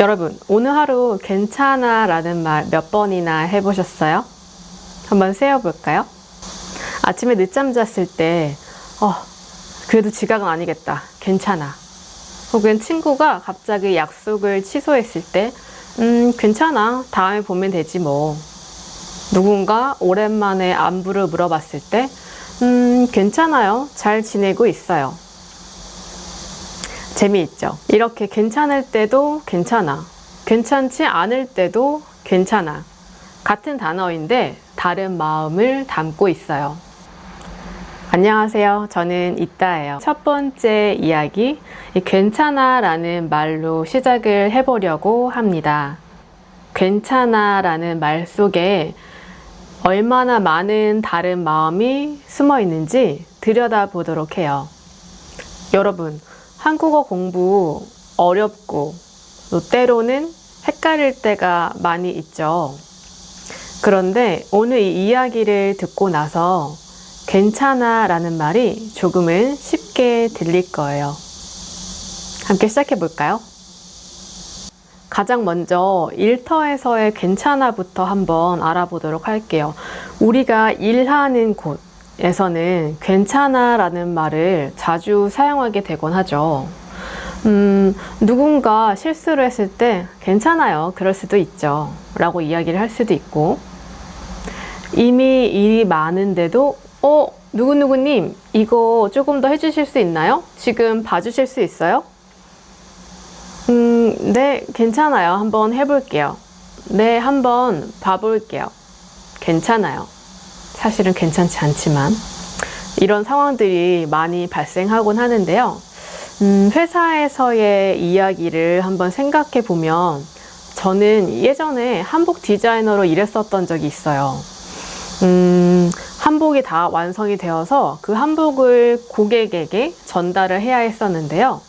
여러분, 오늘 하루 괜찮아 라는 말 몇 번이나 해보셨어요? 한번 세어볼까요? 아침에 늦잠 잤을 때 그래도 지각은 아니겠다, 괜찮아. 혹은 친구가 갑자기 약속을 취소했을 때 괜찮아, 다음에 보면 되지 뭐. 누군가 오랜만에 안부를 물어봤을 때 괜찮아요, 잘 지내고 있어요. 재미있죠? 이렇게 괜찮을 때도 괜찮아, 괜찮지 않을 때도 괜찮아. 같은 단어인데 다른 마음을 담고 있어요. 안녕하세요. 저는 이따예요. 첫 번째 이야기, 이 괜찮아 라는 말로 시작을 해보려고 합니다. 괜찮아 라는 말 속에 얼마나 많은 다른 마음이 숨어 있는지 들여다보도록 해요. 여러분, 한국어 공부 어렵고 또 때로는 헷갈릴 때가 많이 있죠. 그런데 오늘 이 이야기를 듣고 나서 괜찮아 라는 말이 조금은 쉽게 들릴 거예요. 함께 시작해 볼까요? 가장 먼저 일터에서의 괜찮아부터 한번 알아보도록 할게요. 우리가 일하는 곳에서는 괜찮아 라는 말을 자주 사용하게 되곤 하죠. 누군가 실수를 했을 때 괜찮아요, 그럴 수도 있죠 라고 이야기를 할 수도 있고, 이미 일이 많은데도 누구누구님 이거 조금 더 해주실 수 있나요? 지금 봐주실 수 있어요? 네, 괜찮아요, 한번 해볼게요. 네, 한번 봐볼게요. 괜찮아요. 사실은 괜찮지 않지만 이런 상황들이 많이 발생하곤 하는데요. 회사에서의 이야기를 한번 생각해 보면, 저는 예전에 한복 디자이너로 일했었던 적이 있어요. 한복이 다 완성이 되어서 그 한복을 고객에게 전달을 해야 했었는데요.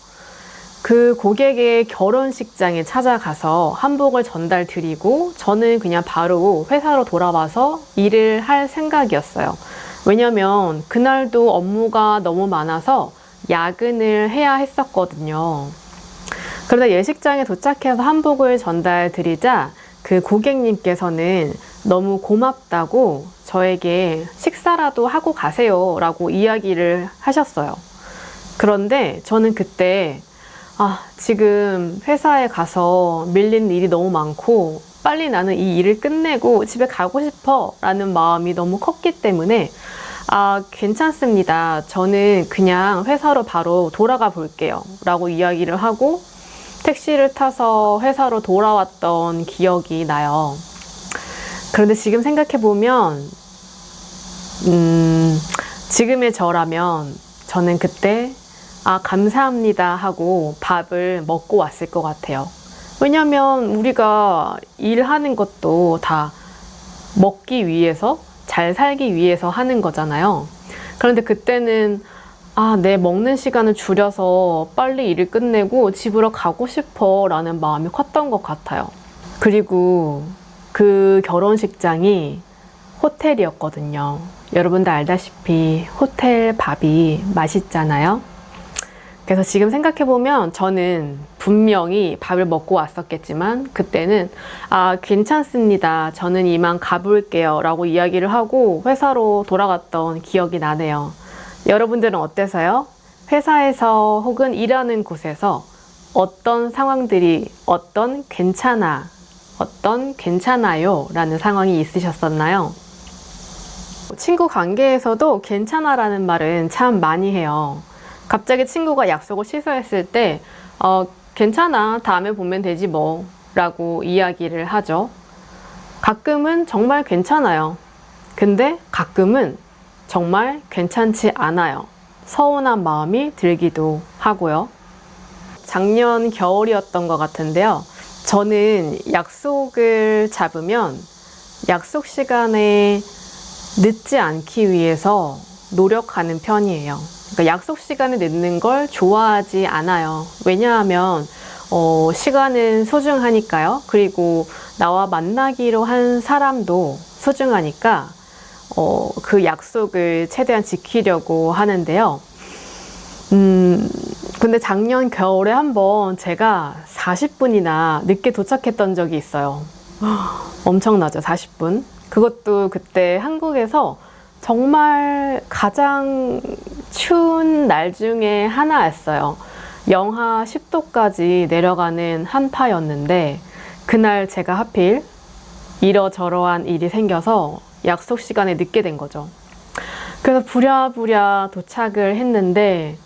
그 고객의 결혼식장에 찾아가서 한복을 전달 드리고 저는 그냥 바로 회사로 돌아와서 일을 할 생각이었어요. 왜냐면 그날도 업무가 너무 많아서 야근을 해야 했었거든요. 그러다 예식장에 도착해서 한복을 전달 드리자 그 고객님께서는 너무 고맙다고 저에게 식사라도 하고 가세요 라고 이야기를 하셨어요. 그런데 저는 그때 지금 회사에 가서 밀린 일이 너무 많고 빨리 나는 이 일을 끝내고 집에 가고 싶어 라는 마음이 너무 컸기 때문에 괜찮습니다, 저는 그냥 회사로 바로 돌아가 볼게요 라고 이야기를 하고 택시를 타서 회사로 돌아왔던 기억이 나요. 그런데 지금 생각해보면 지금의 저라면 저는 그때 감사합니다 하고 밥을 먹고 왔을 것 같아요. 왜냐면 우리가 일하는 것도 다 먹기 위해서, 잘 살기 위해서 하는 거잖아요. 그런데 그때는 내 먹는 시간을 줄여서 빨리 일을 끝내고 집으로 가고 싶어 라는 마음이 컸던 것 같아요. 그리고 그 결혼식장이 호텔이었거든요. 여러분들 알다시피 호텔 밥이 맛있잖아요. 그래서 지금 생각해보면 저는 분명히 밥을 먹고 왔었겠지만 그때는 괜찮습니다, 저는 이만 가볼게요 라고 이야기를 하고 회사로 돌아갔던 기억이 나네요. 여러분들은 어때서요? 회사에서 혹은 일하는 곳에서 어떤 상황들이 어떤 괜찮아, 어떤 괜찮아요 라는 상황이 있으셨었나요? 친구 관계에서도 괜찮아 라는 말은 참 많이 해요. 갑자기 친구가 약속을 취소했을 때 괜찮아, 다음에 보면 되지 뭐 라고 이야기를 하죠. 가끔은 정말 괜찮아요. 근데 가끔은 정말 괜찮지 않아요. 서운한 마음이 들기도 하고요. 작년 겨울이었던 것 같은데요. 저는 약속을 잡으면 약속 시간에 늦지 않기 위해서 노력하는 편이에요. 그러니까 약속 시간에 늦는 걸 좋아하지 않아요. 왜냐하면 시간은 소중하니까요. 그리고 나와 만나기로 한 사람도 소중하니까 그 약속을 최대한 지키려고 하는데요. 근데 작년 겨울에 한번 제가 40분이나 늦게 도착했던 적이 있어요. 엄청나죠, 40분. 그것도 그때 한국에서 정말 가장 추운 날 중에 하나였어요. 영하 10도까지 내려가는 한파였는데, 그날 제가 하필 이러저러한 일이 생겨서 약속 시간에 늦게 된 거죠. 그래서 부랴부랴 도착을 했는데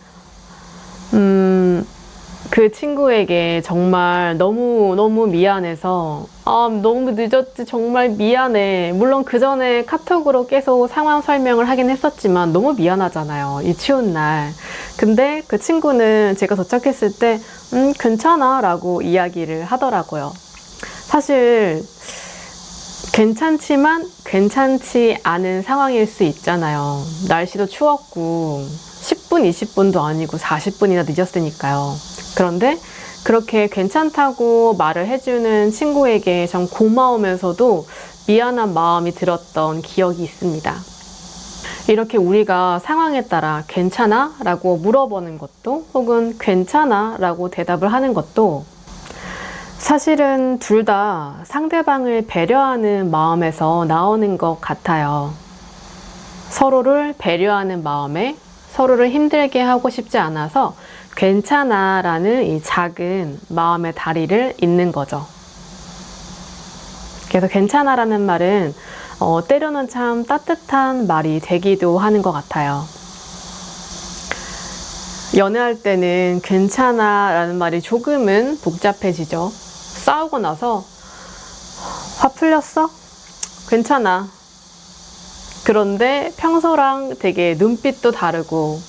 그 친구에게 정말 너무 미안해서 너무 늦었지, 정말 미안해. 물론 그 전에 카톡으로 계속 상황 설명을 하긴 했었지만 너무 미안하잖아요, 이 추운 날. 근데 그 친구는 제가 도착했을 때 괜찮아 라고 이야기를 하더라고요. 사실 괜찮지만 괜찮지 않은 상황일 수 있잖아요. 날씨도 추웠고 10분, 20분도 아니고 40분이나 늦었으니까요. 그런데 그렇게 괜찮다고 말을 해주는 친구에게 참 고마우면서도 미안한 마음이 들었던 기억이 있습니다. 이렇게 우리가 상황에 따라 괜찮아? 라고 물어보는 것도, 혹은 괜찮아? 라고 대답을 하는 것도 사실은 둘 다 상대방을 배려하는 마음에서 나오는 것 같아요. 서로를 배려하는 마음에 서로를 힘들게 하고 싶지 않아서 괜찮아 라는 이 작은 마음의 다리를 잇는 거죠. 그래서 괜찮아 라는 말은 때로는 참 따뜻한 말이 되기도 하는 것 같아요. 연애할 때는 괜찮아 라는 말이 조금은 복잡해지죠. 싸우고 나서 화 풀렸어? 괜찮아. 그런데 평소랑 되게 눈빛도 다르고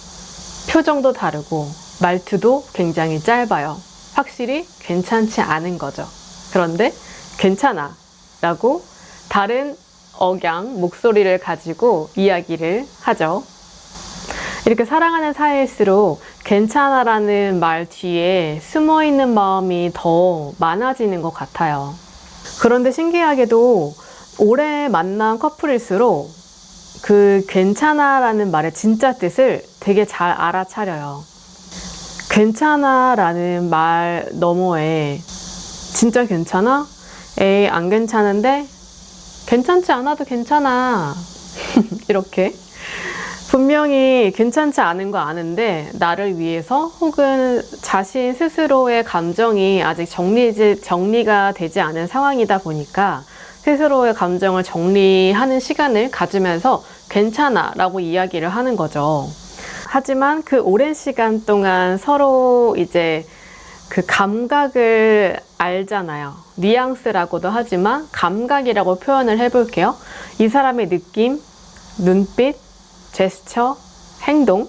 표정도 다르고 말투도 굉장히 짧아요. 확실히 괜찮지 않은 거죠. 그런데 괜찮아 라고 다른 억양, 목소리를 가지고 이야기를 하죠. 이렇게 사랑하는 사이일수록 괜찮아 라는 말 뒤에 숨어있는 마음이 더 많아지는 것 같아요. 그런데 신기하게도 오래 만난 커플일수록 그 괜찮아 라는 말의 진짜 뜻을 되게 잘 알아차려요. 괜찮아 라는 말 너머에 진짜 괜찮아? 에이, 안 괜찮은데? 괜찮지 않아도 괜찮아. 이렇게 분명히 괜찮지 않은 거 아는데 나를 위해서, 혹은 자신 스스로의 감정이 아직 정리가 되지 않은 상황이다 보니까 스스로의 감정을 정리하는 시간을 가지면서 괜찮아 라고 이야기를 하는 거죠. 하지만 그 오랜 시간 동안 서로 이제 그 감각을 알잖아요. 뉘앙스라고도 하지만 감각이라고 표현을 해볼게요. 이 사람의 느낌, 눈빛, 제스처, 행동,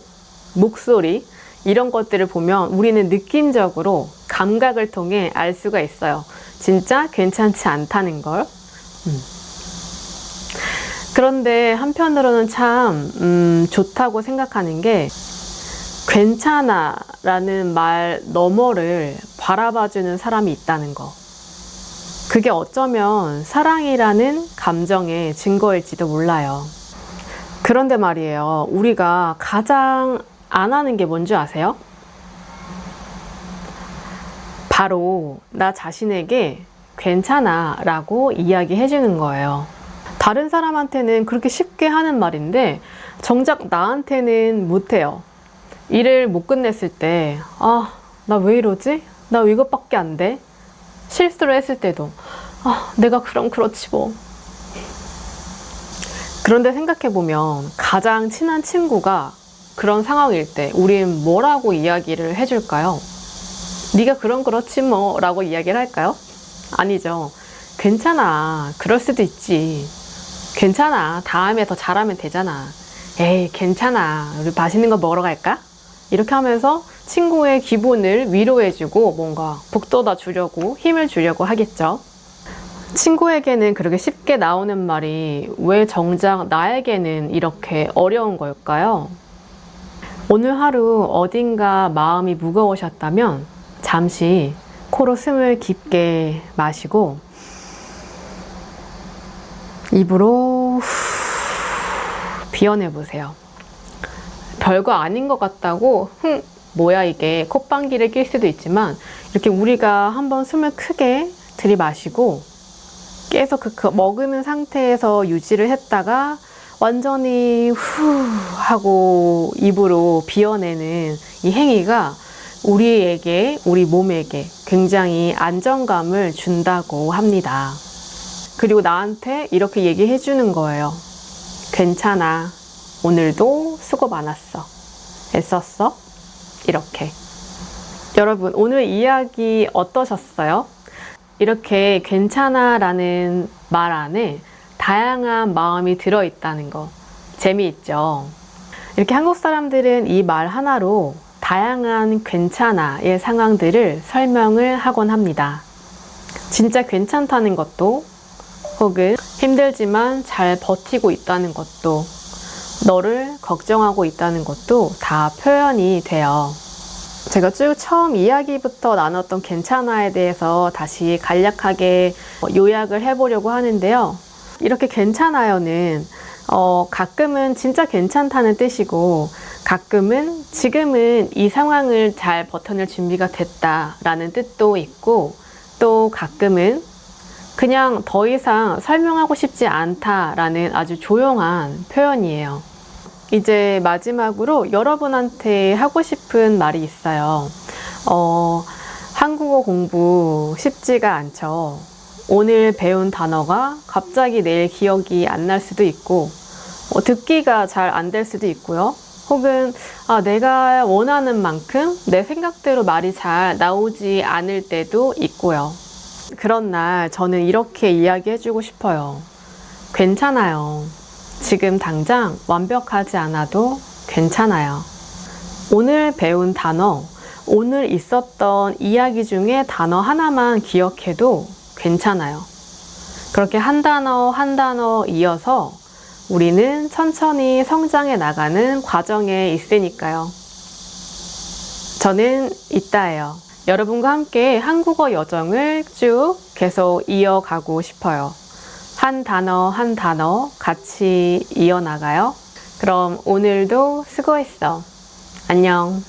목소리, 이런 것들을 보면 우리는 느낌적으로 감각을 통해 알 수가 있어요. 진짜 괜찮지 않다는 걸. 그런데 한편으로는 참 좋다고 생각하는 게, 괜찮아 라는 말 너머를 바라봐주는 사람이 있다는 거. 그게 어쩌면 사랑이라는 감정의 증거일지도 몰라요. 그런데 말이에요, 우리가 가장 안 하는 게 뭔지 아세요? 바로 나 자신에게 괜찮아 라고 이야기해 주는 거예요. 다른 사람한테는 그렇게 쉽게 하는 말인데 정작 나한테는 못해요. 일을 못 끝냈을 때 나 왜 이러지? 나 이것밖에 안 돼? 실수를 했을 때도 내가 그럼 그렇지 뭐. 그런데 생각해보면 가장 친한 친구가 그런 상황일 때 우린 뭐라고 이야기를 해줄까요? 네가 그럼 그렇지 뭐 라고 이야기를 할까요? 아니죠. 괜찮아, 그럴 수도 있지. 괜찮아, 다음에 더 잘하면 되잖아. 에이, 괜찮아, 우리 맛있는 거 먹으러 갈까? 이렇게 하면서 친구의 기분을 위로해주고 뭔가 북돋아 주려고, 힘을 주려고 하겠죠. 친구에게는 그렇게 쉽게 나오는 말이 왜 정작 나에게는 이렇게 어려운 걸까요? 오늘 하루 어딘가 마음이 무거우셨다면 잠시 코로 숨을 깊게 마시고 입으로 비워내 보세요. 별거 아닌 것 같다고 뭐야 이게 콧방귀를 낄 수도 있지만 이렇게 우리가 한번 숨을 크게 들이마시고 계속 그 머금은 상태에서 유지를 했다가 완전히 후 하고 입으로 비워내는 이 행위가 우리에게, 우리 몸에게 굉장히 안정감을 준다고 합니다. 그리고 나한테 이렇게 얘기해 주는 거예요. 괜찮아. 오늘도 수고 많았어. 애썼어? 이렇게. 여러분, 오늘 이야기 어떠셨어요? 이렇게 괜찮아 라는 말 안에 다양한 마음이 들어있다는 거 재미있죠? 이렇게 한국 사람들은 이 말 하나로 다양한 괜찮아의 상황들을 설명을 하곤 합니다. 진짜 괜찮다는 것도, 혹은 힘들지만 잘 버티고 있다는 것도, 너를 걱정하고 있다는 것도 다 표현이 돼요. 제가 쭉 처음 이야기부터 나눴던 괜찮아에 대해서 다시 간략하게 요약을 해보려고 하는데요. 이렇게 괜찮아요는 가끔은 진짜 괜찮다는 뜻이고, 가끔은 지금은 이 상황을 잘 버텨낼 준비가 됐다라는 뜻도 있고, 또 가끔은 그냥 더 이상 설명하고 싶지 않다라는 아주 조용한 표현이에요. 이제 마지막으로 여러분한테 하고 싶은 말이 있어요. 한국어 공부 쉽지가 않죠. 오늘 배운 단어가 갑자기 내일 기억이 안 날 수도 있고, 듣기가 잘 안 될 수도 있고요. 혹은 내가 원하는 만큼 내 생각대로 말이 잘 나오지 않을 때도 있고요. 그런 날 저는 이렇게 이야기해주고 싶어요. 괜찮아요. 지금 당장 완벽하지 않아도 괜찮아요. 오늘 배운 단어, 오늘 있었던 이야기 중에 단어 하나만 기억해도 괜찮아요. 그렇게 한 단어 한 단어 이어서 우리는 천천히 성장해 나가는 과정에 있으니까요. 저는 이따예요. 여러분과 함께 한국어 여정을 쭉 계속 이어가고 싶어요. 한 단어 한 단어 같이 이어나가요. 그럼 오늘도 수고했어. 안녕.